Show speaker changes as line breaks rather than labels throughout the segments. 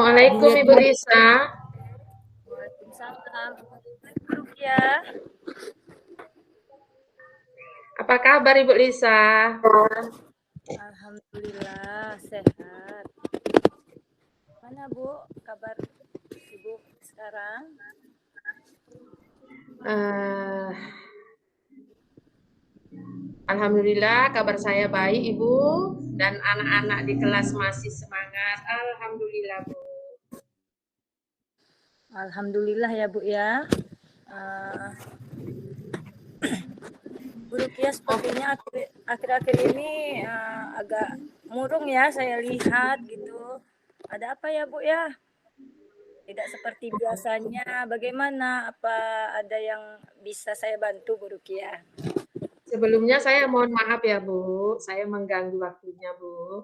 Assalamualaikum
Dia
Ibu Lisa.
Waalaikumsalam. Ya,
Apa kabar Ibu Lisa?
alhamdulillah sehat. Mana Bu kabar Ibu sekarang?
Eh, Alhamdulillah kabar saya baik Ibu dan anak-anak di kelas masih semangat. Alhamdulillah Bu.
Alhamdulillah ya Bu ya. Uh, Bu Rukia sepertinya akhir-akhir ini agak murung ya saya lihat gitu. Ada apa ya Bu ya? Tidak seperti biasanya. Bagaimana? Apa ada yang bisa saya bantu Bu Rukia?
Sebelumnya saya mohon maaf ya Bu, saya mengganggu waktunya Bu.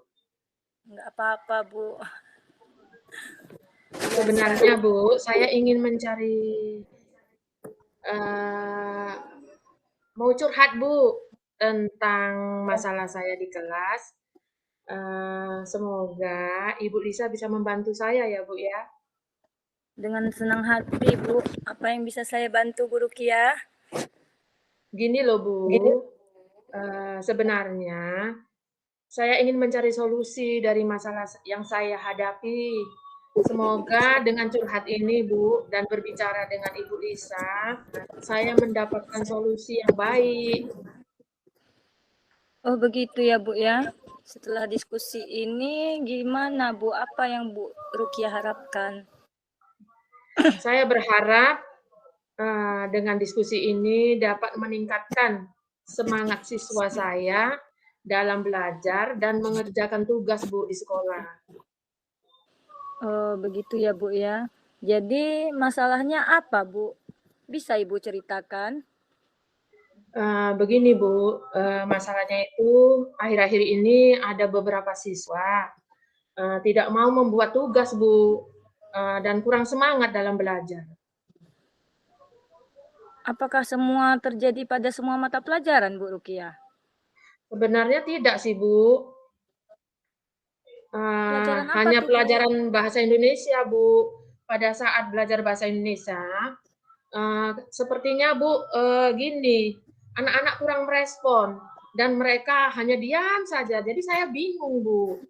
Enggak apa-apa Bu. Biasa.
Sebenarnya Bu, saya ingin mencari eh, mau curhat Bu tentang masalah saya di kelas. Semoga Ibu Lisa bisa membantu saya ya Bu ya.
Dengan senang hati Bu. Apa yang bisa saya bantu Bu Rukia?
Gini loh Bu, sebenarnya saya ingin mencari solusi dari masalah yang saya hadapi. Semoga dengan curhat ini Bu dan berbicara dengan Ibu Lisa, saya mendapatkan solusi yang baik.
Oh begitu ya Bu ya. Setelah diskusi ini gimana Bu? Apa yang Bu Rukia harapkan?
Saya berharap dengan diskusi ini dapat meningkatkan semangat siswa saya dalam belajar dan mengerjakan tugas Bu di sekolah.
Oh begitu ya Bu ya. Jadi masalahnya apa Bu? Bisa Ibu ceritakan?
Begini Bu, masalahnya itu akhir-akhir ini ada beberapa siswa tidak mau membuat tugas Bu, dan kurang semangat dalam belajar.
Apakah semua terjadi pada semua mata pelajaran Bu Rukia?
Sebenarnya tidak sih Bu,
Pelajaran apa
hanya
tuh Bu?
pelajaran bahasa Indonesia Bu. Pada saat belajar bahasa Indonesia, sepertinya Bu, gini, anak-anak kurang merespon dan mereka hanya diam saja. Jadi saya bingung Bu.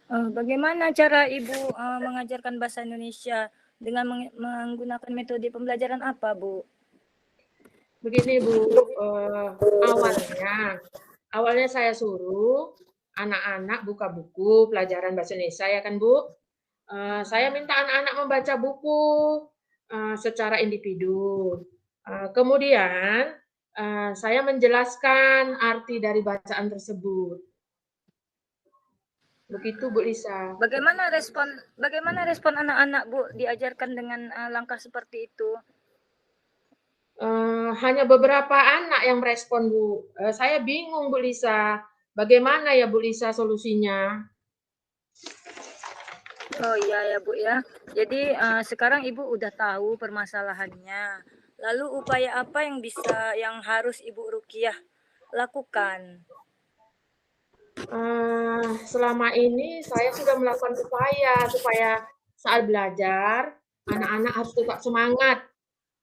Bagaimana cara Ibu mengajarkan bahasa Indonesia dengan menggunakan metode pembelajaran apa Bu?
Begini Bu, awalnya saya suruh anak-anak buka buku pelajaran bahasa Indonesia ya kan Bu. Saya minta anak-anak membaca buku secara individu. Kemudian saya menjelaskan arti dari bacaan tersebut. Begitu Bu Lisa.
Bagaimana respon anak-anak Bu diajarkan dengan langkah seperti itu?
Hanya beberapa anak yang merespon Bu. Saya bingung Bu Lisa. Bagaimana ya Bu Lisa solusinya?
Oh iya ya Bu ya. Jadi sekarang Ibu udah tahu permasalahannya. Lalu upaya apa yang harus Ibu Rukiah lakukan?
Selama ini saya sudah melakukan upaya supaya saat belajar anak-anak harus tetap semangat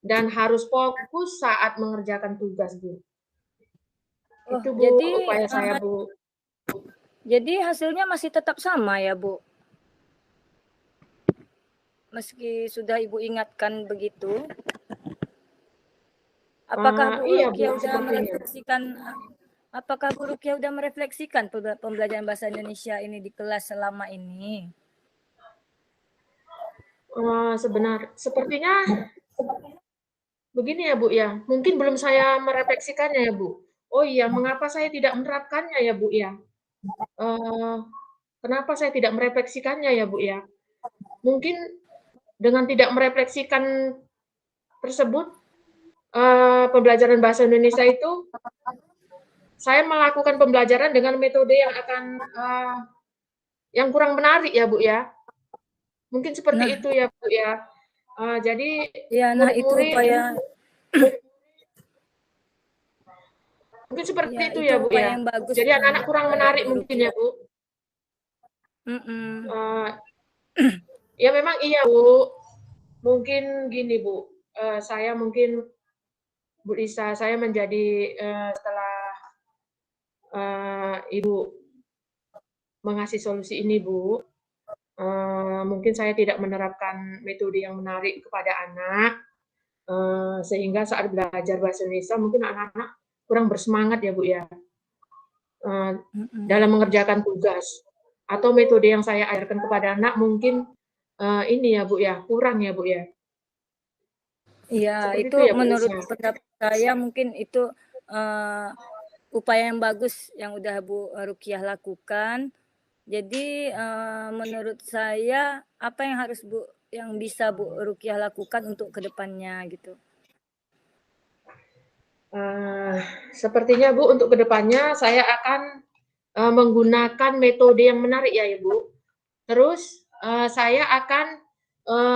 dan harus fokus saat mengerjakan tugas, Bu.
Oh
Itu Bu
jadi
upaya saya, Bu.
jadi hasilnya masih tetap sama ya Bu? Meski sudah Ibu ingatkan begitu? Apakah Bu
Iya Bu,
Rukiah udah
sepertinya.
merefleksikan Apakah Bu Rukiah udah merefleksikan pembelajaran bahasa Indonesia ini di kelas selama ini?
Sepertinya begini ya Bu ya, mungkin belum saya merefleksikannya ya Bu. Oh iya, mengapa saya tidak menerapkannya ya Bu ya? Eee, Kenapa saya tidak merefleksikannya ya Bu ya? Mungkin dengan tidak merefleksikan tersebut, pembelajaran bahasa Indonesia itu, saya melakukan pembelajaran dengan metode yang akan, yang kurang menarik ya, Bu, ya. Mungkin seperti
Nah,
itu ya, Bu, ya. Jadi
nah itu
murid-murid
upaya
mungkin seperti
ya
itu
itu
ya, Bu,
upaya
ya.
yang bagus
Jadi anak-anak kurang
Bu
menarik mungkin ya,
Rukiah.
Bu.
Mm-mm.
Ya memang iya, Bu. Mungkin gini, Bu, saya mungkin Bu Lisa, saya menjadi, setelah, Ibu mengasih solusi ini, Bu, mungkin saya tidak menerapkan metode yang menarik kepada anak, sehingga saat belajar bahasa Indonesia mungkin anak-anak kurang bersemangat ya, Bu, ya, dalam mengerjakan tugas. Atau metode yang saya ajarkan kepada anak mungkin, ini ya, Bu, ya, kurang ya, Bu, ya?
Iya,
Seperti
itu
itu ya, Bu
menurut
Lisa?
pendapat saya mungkin itu upaya yang bagus yang udah Bu Rukiah lakukan. Jadi menurut saya apa yang harus yang bisa Bu Rukiah lakukan untuk kedepannya gitu?
Uh, Sepertinya Bu untuk kedepannya saya akan menggunakan metode yang menarik ya Ibu. Terus saya akan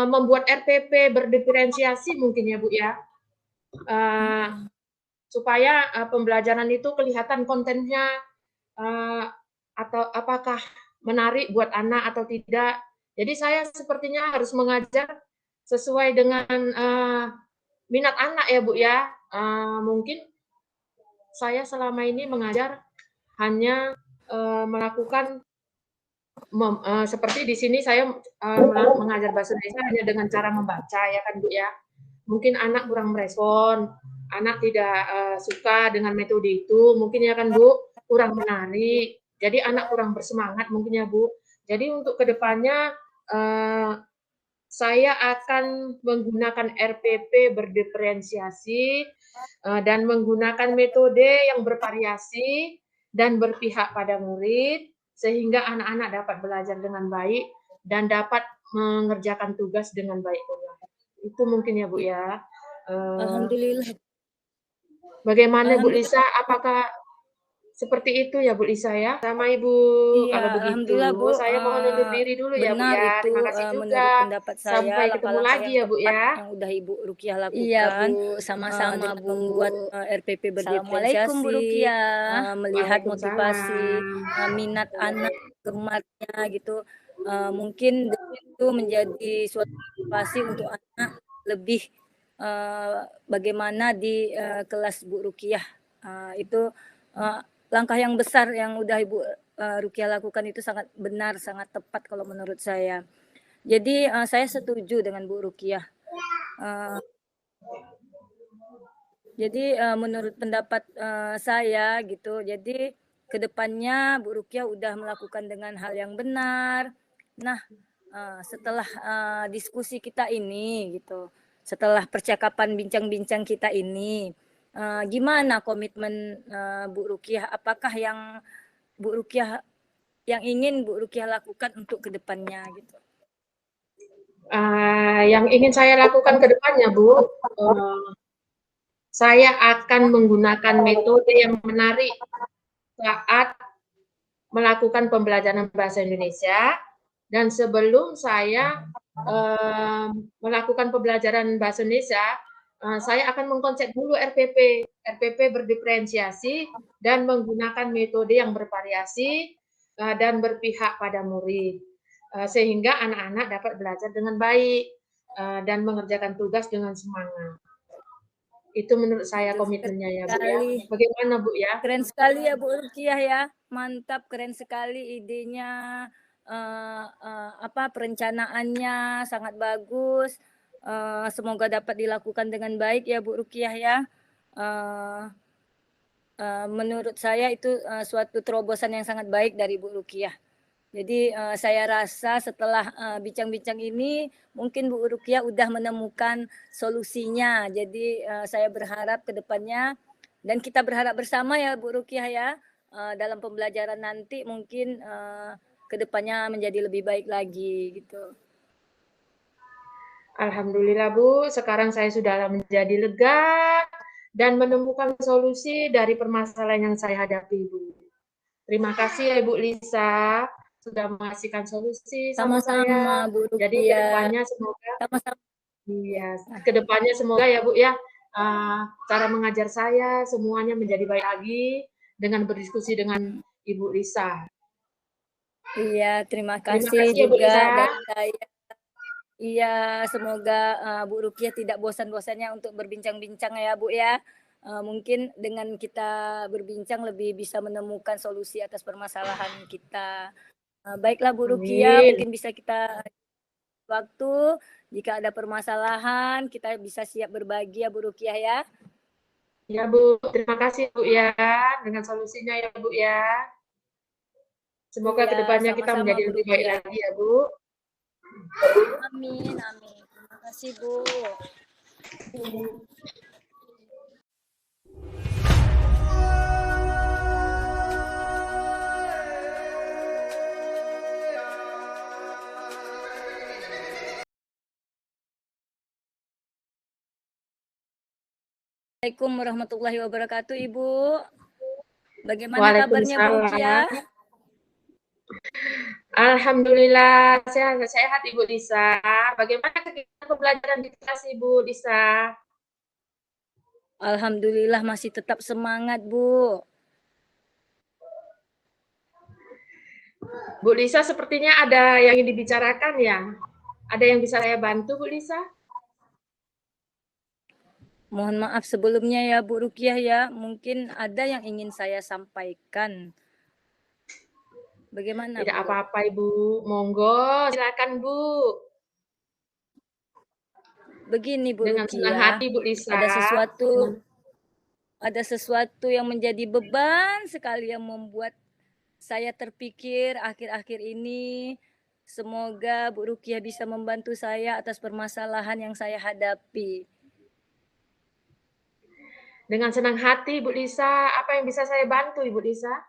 membuat RPP berdiferensiasi mungkin ya Bu ya. Supaya pembelajaran itu kelihatan kontennya atau apakah menarik buat anak atau tidak. Jadi saya sepertinya harus mengajar sesuai dengan minat anak ya Bu ya. Mungkin saya selama ini mengajar hanya melakukan seperti di sini saya mengajar bahasa Indonesia hanya dengan cara membaca ya kan Bu ya. Mungkin anak kurang merespon, anak tidak suka dengan metode itu, mungkin ya kan Bu, kurang menarik. Jadi anak kurang bersemangat mungkin ya Bu. Jadi untuk kedepannya saya akan menggunakan RPP berdiferensiasi dan menggunakan metode yang bervariasi dan berpihak pada murid sehingga anak-anak dapat belajar dengan baik dan dapat mengerjakan tugas dengan baik pula. Itu mungkin ya Bu ya.
Alhamdulillah.
Bagaimana Bu Lisa?
Alhamdulillah.
Apakah seperti itu ya Bu Lisa ya? Sama Ibu.
Iya,
Kalau begitu,
alhamdulillah Bu,
saya mohon undur diri dulu ya Bu
benar
ya.
itu
Terima kasih
menurut
juga.
pendapat saya
Sampai ketemu
langkah-langkah
lagi
yang
ya Bu
tepat
ya.
yang udah Ibu Rukiah
Iya
lakukan
Bu, sama-sama
dengan
Bu.
membuat RPP
Assalamualaikum Bu
berdiferensiasi,
Rukiah.
melihat motivasi
Waalaikumsalam.
minat anak, gemarnya gitu. Mungkin itu menjadi suatu motivasi untuk anak lebih bagaimana di kelas Bu Rukiah. Itu langkah yang besar yang udah Ibu Rukiah lakukan itu sangat benar, sangat tepat kalau menurut saya. Jadi saya setuju dengan Bu Rukiah. Jadi menurut pendapat saya gitu, jadi kedepannya Bu Rukiah udah melakukan dengan hal yang benar. Nah setelah diskusi kita ini gitu, setelah percakapan bincang-bincang kita ini, gimana komitmen Bu Rukiah? Apakah yang Bu Rukiah yang ingin Bu Rukiah lakukan untuk kedepannya gitu?
Yang ingin saya lakukan ke depannya Bu, saya akan menggunakan metode yang menarik saat melakukan pembelajaran bahasa Indonesia dan sebelum saya melakukan pembelajaran bahasa Indonesia, saya akan mengkonsep dulu RPP berdiferensiasi dan menggunakan metode yang bervariasi dan berpihak pada murid, sehingga anak-anak dapat belajar dengan baik dan mengerjakan tugas dengan semangat. Itu menurut saya komitmennya ya Bu ya. Bagaimana Bu ya?
Keren sekali ya Bu Rukiah ya, mantap, keren sekali idenya, perencanaannya sangat bagus. Semoga dapat dilakukan dengan baik ya Bu Rukiah ya. Menurut saya itu suatu terobosan yang sangat baik dari Bu Rukiah. Jadi saya rasa setelah bincang-bincang ini mungkin Bu Rukiah udah menemukan solusinya. Jadi saya berharap ke depannya dan kita berharap bersama ya Bu Rukiah ya dalam pembelajaran nanti mungkin ke depannya menjadi lebih baik lagi gitu.
Alhamdulillah Bu, sekarang saya sudah menjadi lega dan menemukan solusi dari permasalahan yang saya hadapi Bu. Terima kasih ya Ibu Lisa sudah mengasihkan solusi sama
Sama-sama
saya.
Bu Rukiah.
Jadi kedepannya semoga
sama-sama.
Iya, kedepannya semoga ya Bu ya cara mengajar saya semuanya menjadi baik lagi dengan berdiskusi dengan Ibu Lisa.
Iya, terima
Terima
kasih
kasih ya Bu Lisa.
juga dari saya. Iya, semoga Bu Rukiah tidak bosan-bosannya untuk berbincang-bincang ya Bu ya. Mungkin dengan kita berbincang lebih bisa menemukan solusi atas permasalahan kita. Baiklah Bu Rukiah,
Amin.
mungkin bisa kita waktu jika ada permasalahan kita bisa siap berbagi ya Bu Rukiah ya.
Ya Bu, terima kasih Bu ya dengan solusinya ya Bu ya. Semoga
Iya,
kedepannya kita
sama-sama
menjadi
Bu
lebih baik
Rukiah.
lagi ya Bu.
Amin, amin. Terima kasih Bu. Assalamualaikum warahmatullahi wabarakatuh Ibu. Bagaimana kabarnya Bu Rukiah?
Waalaikumsalam. Alhamdulillah sehat Ibu Lisa. Bagaimana kegiatan pembelajaran di kelas Ibu Lisa?
Alhamdulillah masih tetap semangat Bu.
Bu Lisa sepertinya ada yang ingin dibicarakan ya. Ada yang bisa saya bantu Bu Lisa?
Mohon maaf sebelumnya ya Bu Rukiah ya, mungkin ada yang ingin saya sampaikan. Bagaimana
Tidak
Bu?
apa-apa Ibu, monggo silakan Bu.
Begini Bu
Dengan senang
Rukiah,
hati Bu Lisa.
ada sesuatu yang menjadi beban sekali yang membuat saya terpikir akhir-akhir ini. Semoga Bu Rukiah bisa membantu saya atas permasalahan yang saya hadapi.
Dengan senang hati Bu Lisa, apa yang bisa saya bantu Ibu Lisa?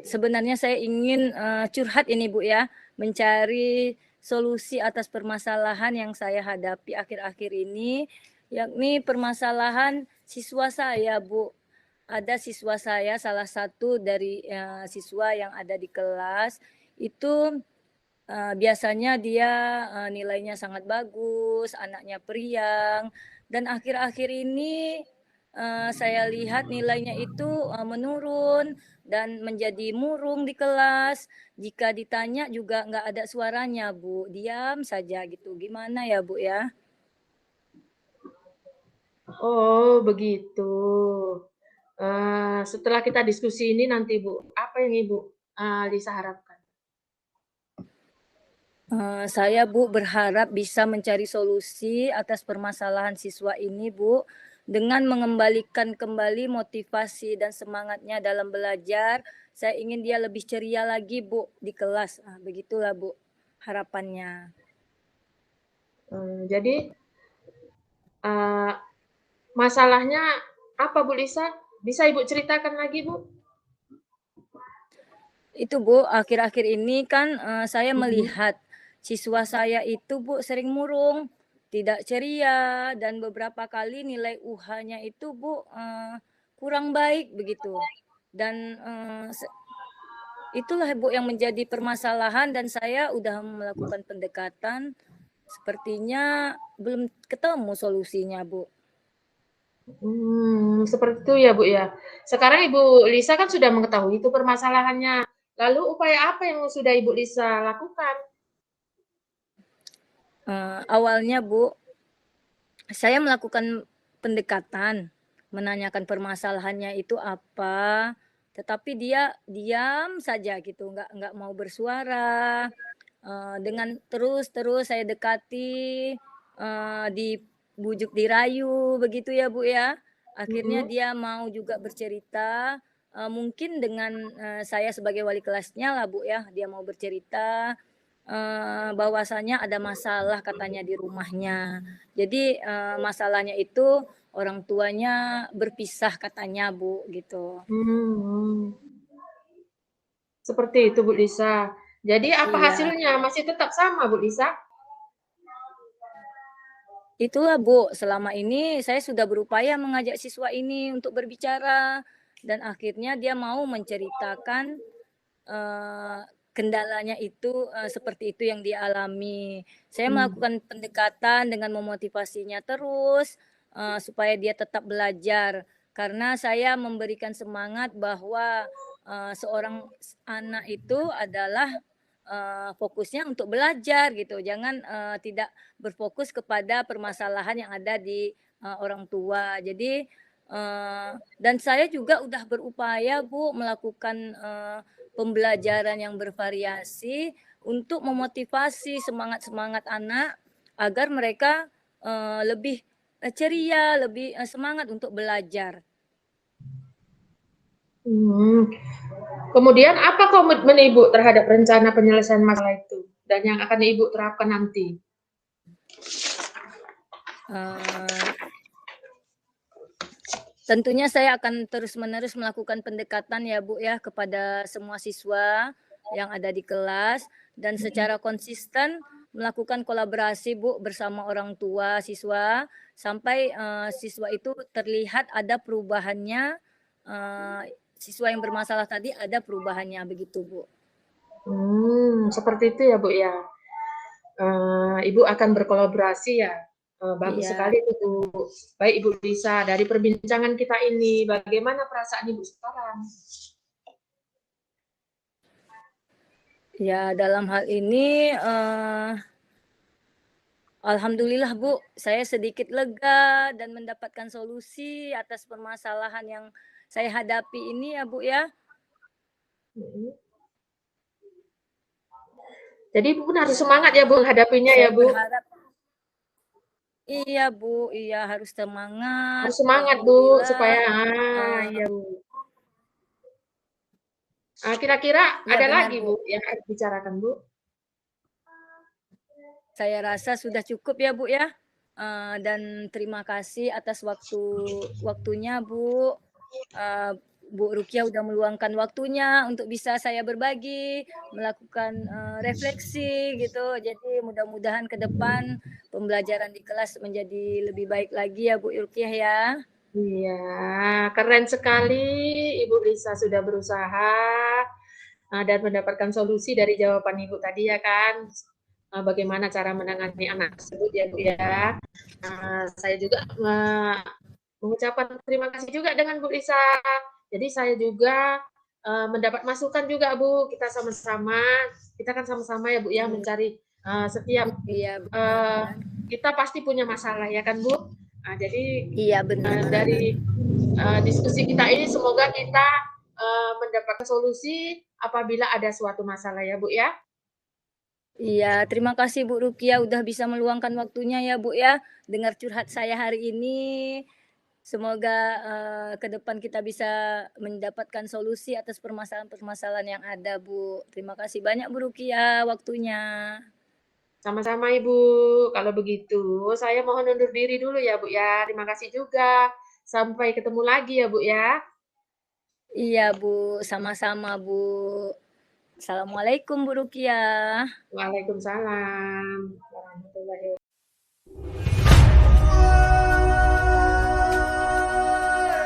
Sebenarnya saya ingin curhat ini Bu ya, mencari solusi atas permasalahan yang saya hadapi akhir-akhir ini, yakni permasalahan siswa saya Bu. Ada siswa saya, salah satu dari siswa yang ada di kelas itu biasanya dia nilainya sangat bagus, anaknya periang, dan akhir-akhir ini saya lihat nilainya itu menurun dan menjadi murung di kelas. Jika ditanya juga nggak ada suaranya, Bu. Diam saja gitu. Gimana ya, Bu ya?
Oh, begitu. Setelah kita diskusi ini nanti Bu, apa yang Ibu Lisa harapkan?
Saya Bu berharap bisa mencari solusi atas permasalahan siswa ini Bu dengan mengembalikan kembali motivasi dan semangatnya dalam belajar. Saya ingin dia lebih ceria lagi Bu di kelas. Begitulah Bu harapannya.
Jadi masalahnya apa Bu Lisa? Bisa Ibu ceritakan lagi Bu?
Itu Bu, akhir-akhir ini kan saya melihat siswa saya itu Bu sering murung, tidak ceria, dan beberapa kali nilai UH-nya itu Bu kurang baik begitu. Dan itulah Bu yang menjadi permasalahan dan saya udah melakukan pendekatan, sepertinya belum ketemu solusinya Bu.
Seperti itu ya Bu ya. Sekarang Ibu Lisa kan sudah mengetahui itu permasalahannya. Lalu upaya apa yang sudah Ibu Lisa lakukan?
Awalnya Bu, saya melakukan pendekatan, menanyakan permasalahannya itu apa, tetapi dia diam saja gitu, nggak mau bersuara. Dengan terus saya dekati, dibujuk dirayu begitu ya Bu ya. Akhirnya
Mhm.
dia mau juga bercerita, mungkin dengan saya sebagai wali kelasnya lah Bu ya, dia mau bercerita bahwasanya ada masalah katanya di rumahnya. Jadi masalahnya itu orang tuanya berpisah katanya Bu gitu.
Hmm. Seperti itu Bu Lisa. Jadi apa
Iya.
hasilnya? Masih tetap sama Bu Lisa?
Itulah Bu, selama ini saya sudah berupaya mengajak siswa ini untuk berbicara dan akhirnya dia mau menceritakan kendalanya itu seperti itu yang dia alami. Saya melakukan pendekatan dengan memotivasinya terus supaya dia tetap belajar karena saya memberikan semangat bahwa seorang anak itu adalah fokusnya untuk belajar gitu. Jangan tidak berfokus kepada permasalahan yang ada di orang tua. Jadi dan saya juga udah berupaya Bu melakukan pembelajaran yang bervariasi untuk memotivasi semangat-semangat anak agar mereka lebih ceria, lebih semangat untuk belajar.
Kemudian apa komitmen Ibu terhadap rencana penyelesaian masalah itu dan yang akan Ibu terapkan nanti?
Tentunya saya akan terus-menerus melakukan pendekatan ya Bu ya kepada semua siswa yang ada di kelas dan secara konsisten melakukan kolaborasi Bu bersama orang tua siswa sampai siswa itu terlihat ada perubahannya, siswa yang bermasalah tadi ada perubahannya begitu Bu.
Seperti itu ya Bu ya. Ibu akan berkolaborasi ya. Bagus sekali itu Bu. Baik Ibu Lisa, dari perbincangan kita ini, bagaimana perasaan Ibu sekarang?
Ya, dalam hal ini alhamdulillah Bu, saya sedikit lega dan mendapatkan solusi atas permasalahan yang saya hadapi ini ya Bu ya.
Jadi Ibu pun harus semangat ya Bu menghadapinya ya Bu.
Iya Bu, iya harus semangat.
Harus semangat Bu supaya iya Bu. Kira-kira
ya,
ada
benar,
lagi Bu yang harus bicarakan Bu?
Saya rasa sudah cukup ya Bu ya. Dan terima kasih atas waktunya Bu. Bu Rukia udah meluangkan waktunya untuk bisa saya berbagi, melakukan refleksi gitu. Jadi mudah-mudahan ke depan pembelajaran di kelas menjadi lebih baik lagi ya Bu Rukia ya.
Iya, keren sekali Ibu Lisa sudah berusaha dan mendapatkan solusi dari jawaban Ibu tadi ya kan. Bagaimana cara menangani anak tersebut ya Bu ya. Saya juga mengucapkan terima kasih juga dengan Bu Lisa. Jadi saya juga mendapat masukan juga Bu. Kita sama-sama, kita kan sama-sama ya Bu ya mencari setiap kita pasti punya masalah ya kan Bu. Jadi
benar.
dari diskusi kita ini semoga kita mendapatkan solusi apabila ada suatu masalah ya Bu ya.
Iya, terima kasih Bu Rukia udah bisa meluangkan waktunya ya Bu ya. Dengar curhat saya hari ini. Semoga ke depan kita bisa mendapatkan solusi atas permasalahan-permasalahan yang ada Bu. Terima kasih banyak Bu Rukia waktunya.
Sama-sama Ibu. Kalau begitu saya mohon undur diri dulu ya Bu ya. Terima kasih juga. Sampai ketemu lagi ya Bu ya.
Iya Bu, sama-sama Bu. Assalamualaikum Bu Rukia.
Waalaikumsalam.